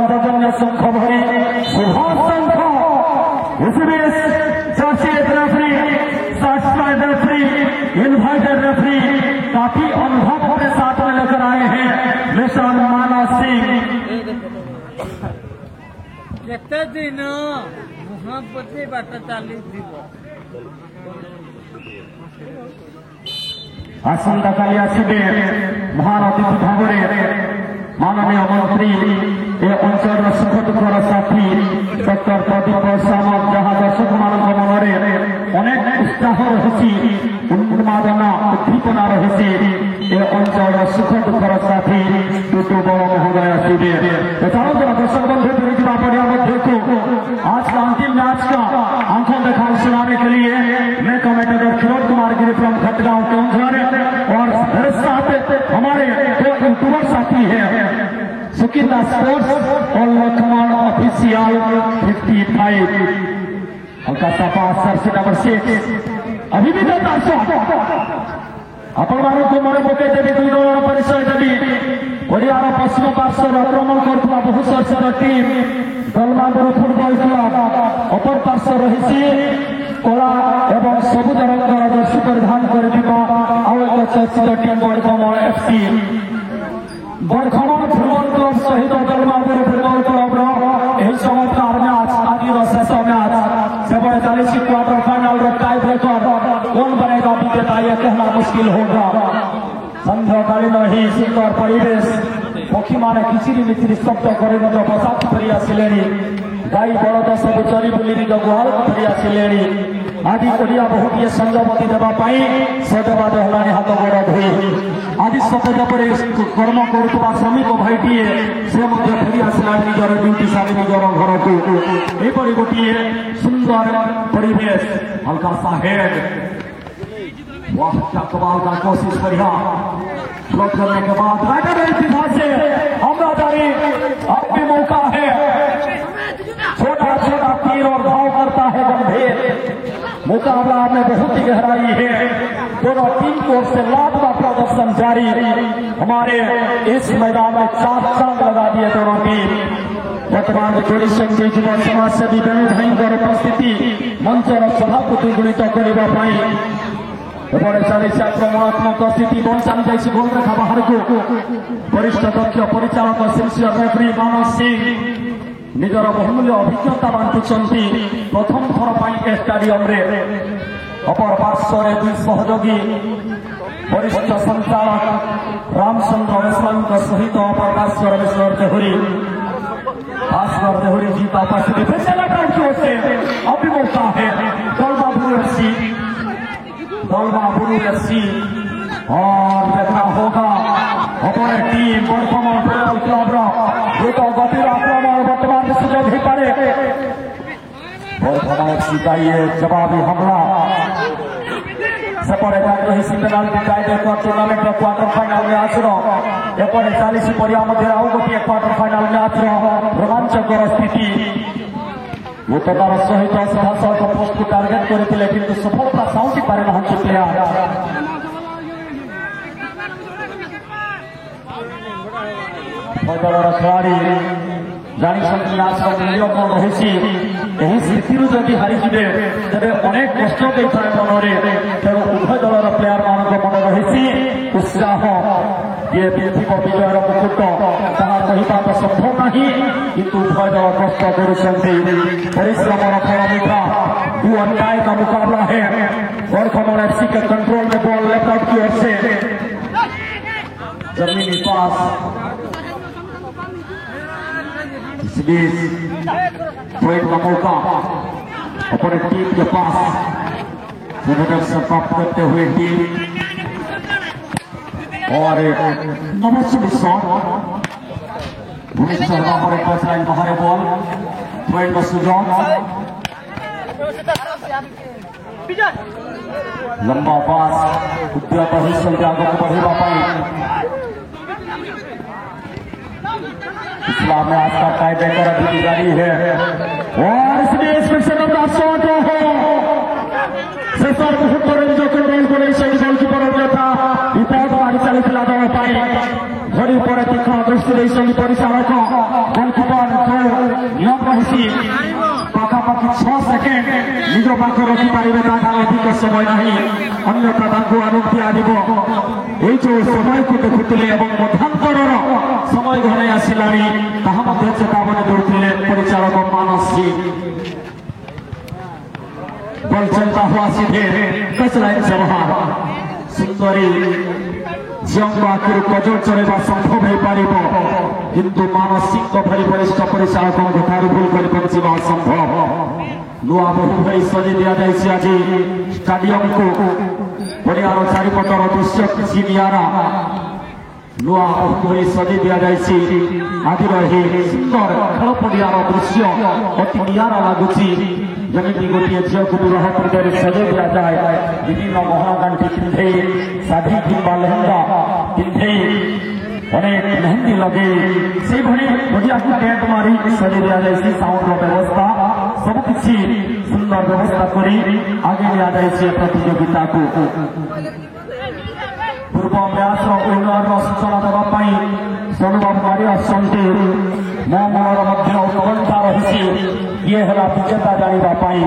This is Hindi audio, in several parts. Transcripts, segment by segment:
पंचजन्य शंख भरी सुभाष शंख इसमें चर्चित referee certified referee invited referee काफी अनुभव के साथ में लेकर आए हैं मिस्टर मानव सिंह। केते दिन मुहापति बात चली आसंता काली आसबे महान अतिथि भाव माननीय मंत्री ए अंचल सुख दुखर साथी डॉक्टर प्रदीप सामंत जहाँ दर्शक मान मनरे अनेक उत्साह रही उन्मादना उद्दीपना रही ए अंचल सुख दुखर साथी टुटू बड़ महोदय आसबे एछाड़ा जरा दर्शक बंधु पड़ा पड़िया मध्य को आज का अंतिम मैच का आंखों देखा सुनाने के लिए मैं कमेंटेटर किशोर कुमार गिरी फ्रॉम खटगांव केवंझर और मेरे साथ हमारे दो यूट्यूबर साथी हैं सुकिता स्पोर्ट्स और लक्ष्मण ऑफिशियल 55 हल्का सा पास सरसी नंबर 6 अभी भी देता आपण मानू को मन पके देवी दुई दल परिचय देवी ओडियार पश्चिम पार्श्वर आक्रमण करता बहु सर्षर टीम दलमांदर फुटबल क्लब अपर पार्श्व रही कला एवं सबुज रंगर जर्सी परिधान कर चर्चित टीम बड़खमण एफसी बड़खमण फुटबल क्लब सहित दलमांदर फुटबल क्लब चमत्कार मैच आज शेष मैच से चली क्वार्टर फाइनल टाई ब्रेकर कौन बनेगा विजेता यह कहना मुश्किल होगा। संध्याकालीन ही सुंदर परिवेश पक्षी मैंने किचिरी मिचिरी शब्द कर बसात फेरी आसिले गाई बलद सब चरी बुली निज गुहाल फेरी आसिले आदि ओडिया बहुटीए संजमति देवाई सजबाद है हाथ गोड़ धोई आदि सतेज पर कर्म करुवा श्रमिक भाईटीए से फेरी आसला निजर ड्यूटी सारी निजर घर को यहपरी गोटे सुंदर परिवेश हल्का सा हेड वाह क्या कमाल का कोशिश बढ़िया ब्लॉक करने के बाद राइडर से हमलादारी अब भी मौका है छोटा छोटा तीर और घाव करता है गंभीर मुकाबला में बहुत ही गहराई है दोनों टीम को से लाजवाब प्रदर्शन जारी हमारे इस मैदान में 4 चांद लगा दिए दोनों टीम वर्तमान जोड़ी संघ युव समाज सेवी बेणु भाईंकर उपस्थिति मंचर सभापति गुणित करने चली आक्रमणात्मक स्थिति बंचाई जाइए गोल रेखा बाहर को वरिष्ठ दक्ष परिचालक सिंसियर रेफरी मानव सिंह निजर बहुमूल्य अभिज्ञता बांटुंट प्रथम थर पर स्टाडियम अपर पार्श्वर दुई सहयोगी वरिष्ठ संचालक रामचंद्र मिश्र सहित अपर पार्श्वर मिश्र देहुरी भास्कर देहुरी जी का उपस्थिति अभी मौका है दलमापुर एफसी और देखना होगा हमारे टीम बड़खमण फुटबल क्लब द्रुत गतिर आक्रमण वर्तमान सुजोग ही पारे बड़खमण एफसी का ये जवाबी हमला सेपटे रही penalty tie breaker tournament quarter final match एपटे चली पड़िया मध्य आउ गोटे क्वार्टर फाइनल मैच रोमांचकर स्थिति उतनार सहित सीधासल पोस्ट को टार्गेट करते कि सफलता साउंटी पारे ना प्लेयर दलर खेलाड़ी जानी मैच मूल्य कौन रही स्थिति जदि हारीजे तेरे अनेक कष्ट दे था मनरे तेणु उभय दलर प्लेयर मान मन रही उत्साह ये विजयर मुकुट ताहा कहवा तो संभव नहीं किंतु उभय दल कष्ट परिश्रम फल मीठा दू अन्याय का मुकाबला है बड़खमण एफसी के कंट्रोल में बॉल लेफ्ट आउट की ओर से जमीनी पास इस बीच पॉइंट का मौका अपने टीम के पास प्राप्त करते हुए टीम और नमस्ते शॉट भूमिका शर्मा पर एक टच लाइन बाहर बॉल पॉइंट का सुजोग लंबा पास उद्यत हिस्सा आगे बढ़ेगा पिछला में आज का टाई ब्रेकर अभी जारी है और इसमें स्पेशल नंबर शॉट हो शेषर बहुत बड़े जो कंट्रोल को नहीं सही गोलकीपर था विपद बारी चली दल घड़ी पर तीक्ष्ण दृष्टि नहीं सही परिचालक गोलकीपर पाखे रखिपारे अधिक समय ना अन्यथा आरोप दिज्व ये जो समय को देखुले मध्यांतर समय घरे आसला चेतावनी दूसरे परिचालक मानसी बल चलता हुआ सीधे टच लाइन से बाहर सुंदरी झील आखिर कजर चलवा संभव हो पार किंतु मानसिक भरी वरिष्ठ परिचालकों भूल कर पहुंचा असंभव नुआ बहु भाई सजी दि जाए आज स्टाडियम को पड़ियार चारिपटर दृश्य किसी निरा नुआ बहु भाई सजी दि जाए आज सुंदर खेल पड़ियार दृश्य अति निरा लगुच जमी गोटे झील को विवाह पूर्व सजे दि जाए विभिन्न गहना गांठी पिंधे शाढ़ी किंबा लेहंगा पिंधे अनेक मेहंदी लगे से बढ़िया टेंट मारी सजे दि जाए साउंड व्यवस्था सबकि सुंदर व्यवस्था करी आगे दि जाए प्रतियोगिता को पूर्व मैच विनर सूचना देवाई सोनूबाबू मारी आसती मो मनर उत्कंठा रही किए है विजेता जानापी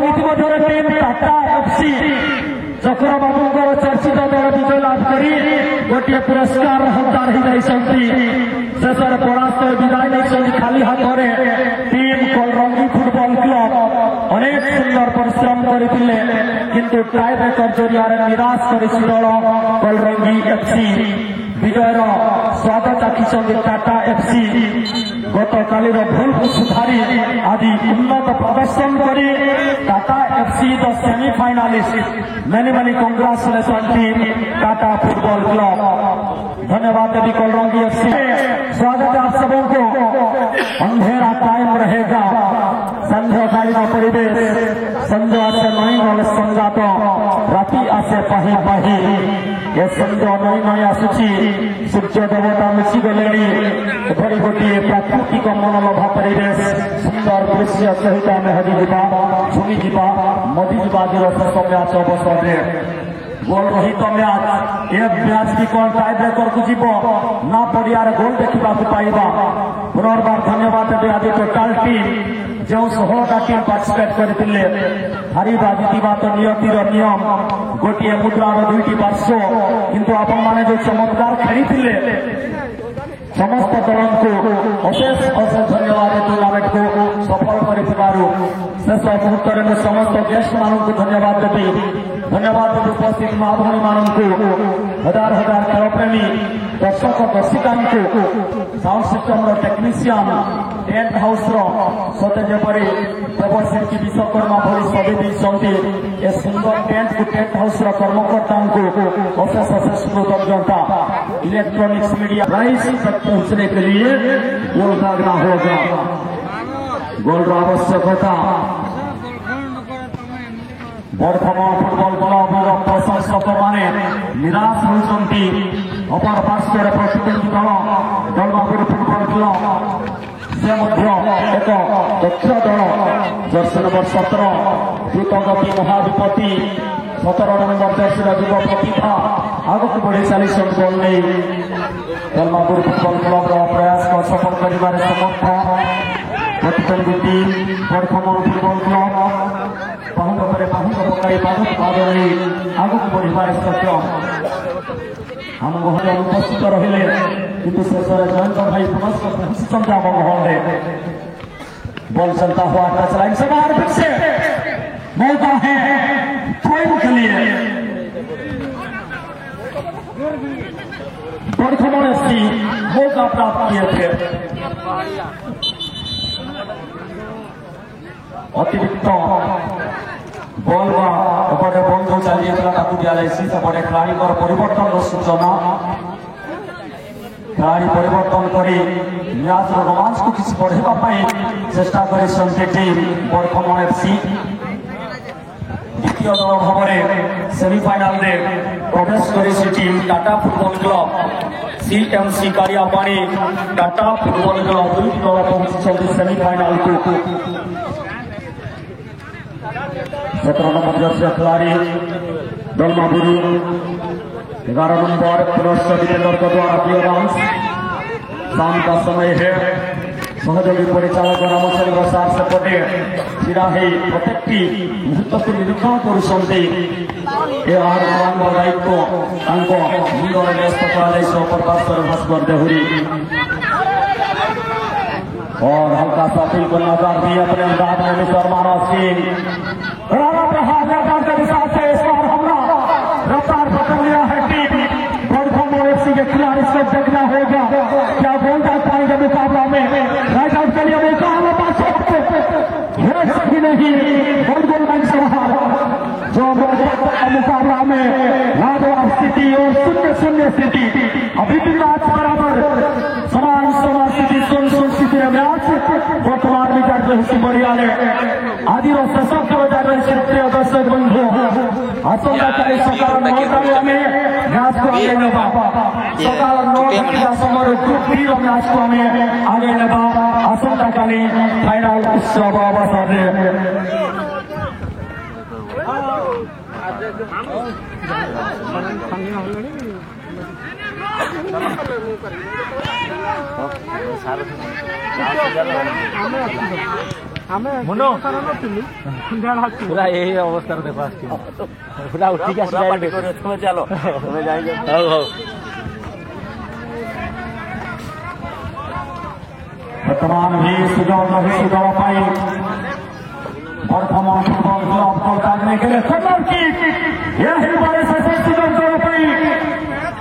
इतिम्य टीम टाटा एफसी चक्रबाबू चर्चित दल विजय लाभ कर गोटे पुरस्कार हकदार हो शेष परास्त विदाय नहीं खाली हाथ टीम कलरंगी फुटबॉल क्लब अनेक सुंदर परिश्रम करते किंतु टाई ब्रेकर जरिया निराश कर दल कलरंगी एफसी विजयर स्वाद चाखी टाटा एफसी गत काली भूल को सुधारी आज उन्नत प्रदर्शन कर Tata FC the semifinalist many many congratulation team Tata football club धन्यवाद देवी कलरंगी एफसी स्वागत है आप सबों को अंधेरा कायम रहेगा संध्याकालीन परिवेश संध्या से नहीं गले संजात राति आसे पाही पाही ये संध्या नहीं नहीं आसुची सूर्य देवता मिशी गले एपरी गोटे प्राकृतिक मनोलोभा परिवेश सुंदर दृश्य सहित आम हजिजा झुमिजा मजिजा शेष मैच अवसर गोल रहित मैच ए मैच की कौन टाई ब्रेकर को जीव ना पड़ियार गोल देखा पाइबा पुनर्बार धन्यवाद दे आज टोटाल टीम जो 16टा टीम पार्टिसिपेट करते हारिबा जीतिबा तो नियतिर नियम गोटे मुद्रार 2टी पार्श्व किंतु आपण माने जो चमत्कार खेली समस्त दल को अशेष अशेष धन्यवाद टूर्णामेंट को सफल कर शेष मुहूर्त में समस्त गेस्ट मानू को धन्यवाद देवी धन्यवाद देवी उपस्थित माँ भौणी मानू हजार हजार खेलप्रेमी दर्शक दर्शिका sound system technician tent house सते जपरी प्रभर सिंह विश्वकर्मा भली सभी देते ए सुंदर टेंट को टेंट हाउस कर्मकर्ता को अशेष अशेष कृतज्ञता इलेक्ट्रॉनिक्स मीडिया प्राइस तक पहुंचने के लिए गोल दागना होगा गोल आवश्यकता बर्धमान फुटबॉल क्लब प्रशंसक माने निराश होती अपर पार्श्वर प्रतिद्वंदी दल दलमापुर फुटबॉल क्लब से एक दक्ष दल जर्सी नंबर 17 द्रुतगति महाधिपति 17 नंबर जर्सी युव प्रतिभा आगक बढ़ी चली बल नहीं दलमापुर फुटबॉल क्लब प्रयास को सफल कर समर्थ प्रतिद्वंदी टीम बर्धमान फुटबॉल क्लब पाहुंड पर पाहुंड पकाई पादक पादे आगक बढ़ार सक्षम हम गहरे उपस्थित रहिले किंतु शेष जयंत भाई पुनः पहुंचते आम गहरे बॉल चलता हुआ टच लाइन से बाहर फिर से मौका है थ्रोइंग के लिए बर्धमान एफसी मौका प्राप्त किए थे अतिरिक्त बल एपटे बंद चली जाता सेपटे खेलाड़ी परिवर्तन सूचना खेलाड़ी परिवर्तन कर मैच रोमांच को किसी बढ़ाई चेष्टा कर बर्धमान एफसी द्वितीय दल भाव सेमिफाइनाल प्रवेश कर team Tata football club CMC Kariyapani Tata football club 2 दल पहुंची सेमिफाइनाल को 17 नंबर जर्सी खिलाड़ी दलमाबुरु, 11 नंबर पुनश्च विजेंद्र के द्वारा किया डांस। शाम का समय है, सहयोगी परिचालक रामचंद्र सार सेपटे छिड़ा प्रत्येक मुहूर्त को निरीक्षण कर दायित्व मुंडे न्यस्त कर भास्कर देहुरी और हल्का सा फील को नजर दी अपने अंदाज में मिस्टर मानव सिंह रफ्तार पकड़ लिया है टीम FC के खिलाड़ी इसको देखना होगा क्या गोल डाल पाएंगे मुकाबला में। राइट आउट के लिए मौका नहीं गोल लाइन से बाहर जो मुकाबला में लाजवाब स्थिति और 0-0 स्थिति अभी भी मैच बराबर समान स्थिति 0-0 स्थिति मैच वर्तमान में जाट रही बढ़िया ने आदि सशक्त हो जा रहे प्रिय दर्शक बंधु आसंताकाली सकाल 9 में मैच को आगे नेबा सकाल 9 समय ग्रुप बी मैच को आगे नेबा आसंताकाली फाइनल उत्सव अवसर पूरा यही अवस्था देखो पूरा उठी के तुम चलो तुम्हें जाएंगे वर्तमान भी सुझाव नहीं सुझाव पाई वर्तमान फुटबॉल क्लब को डालने के लिए खबर की यही बड़े से सुझाव पाई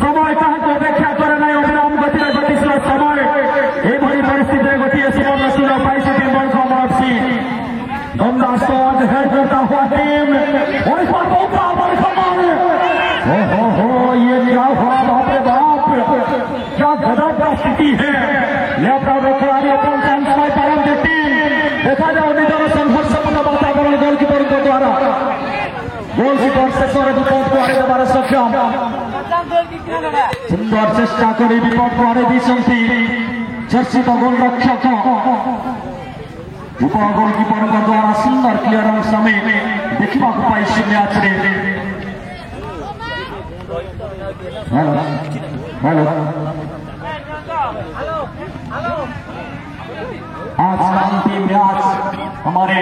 समय कहा तो व्याख्या कर नहीं अविराम गति समय ये बड़ी परिस्थिति गति सुवर्ण सुझाव पाई से गंदा स्वाद हेड करता हुआ टीम हो ये क्या हुआ बाप रे बाप क्या गजब का स्थिति है। देखा जाओ निधन संघर्षपूर्ण वातावरण गोलकीपर के द्वारा गोलकीपर शेषर विपद को आगे देवार सक्षम सुंदर चेष्टा कर विपद को आगे दी चर्चित गोलरक्षक उप गोलकीपर द्वारा सुंदर क्लियरेंस समय देखा पाई मैच हेलो आज का अंतिम मैच हमारे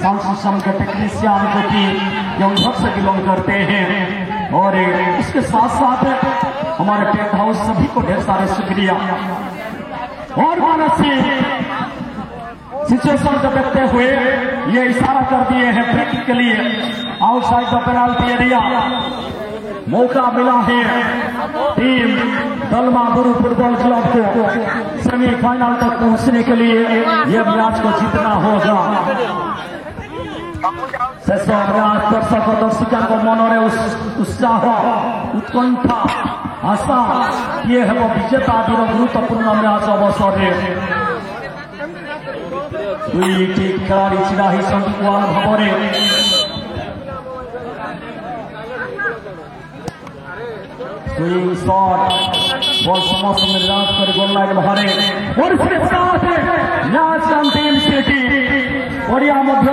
सांसद के टेक्नीशियन जो कि उधर से बिलोंग करते हैं और इसके साथ साथ हमारे टेंट हाउस सभी को ढेर सारे शुक्रिया और मानस सिचुएशन को देखते हुए ये इशारा कर दिए हैं फ्री किक के लिए आउटसाइड द पेनल्टी एरिया मौका मिला है टीम दलमाबुरु फुटबॉल क्लब को सेमीफाइनल तक पहुंचने के लिए यह मैच को जीतना होगा। शेष मैच दर्शक दर्शिका को मनरे उत्साह उत्कंठा आशा ये है विजेता गुरुत्वपूर्ण मैच अवसर दुईटी खिलाड़ी छिड़ा संकुआल भाव स्विंग शॉट बॉल समस्त निर्यात कर गोल लाइन बाहर और इसके साथ मैच अंतिम स्थिति बढ़िया मध्य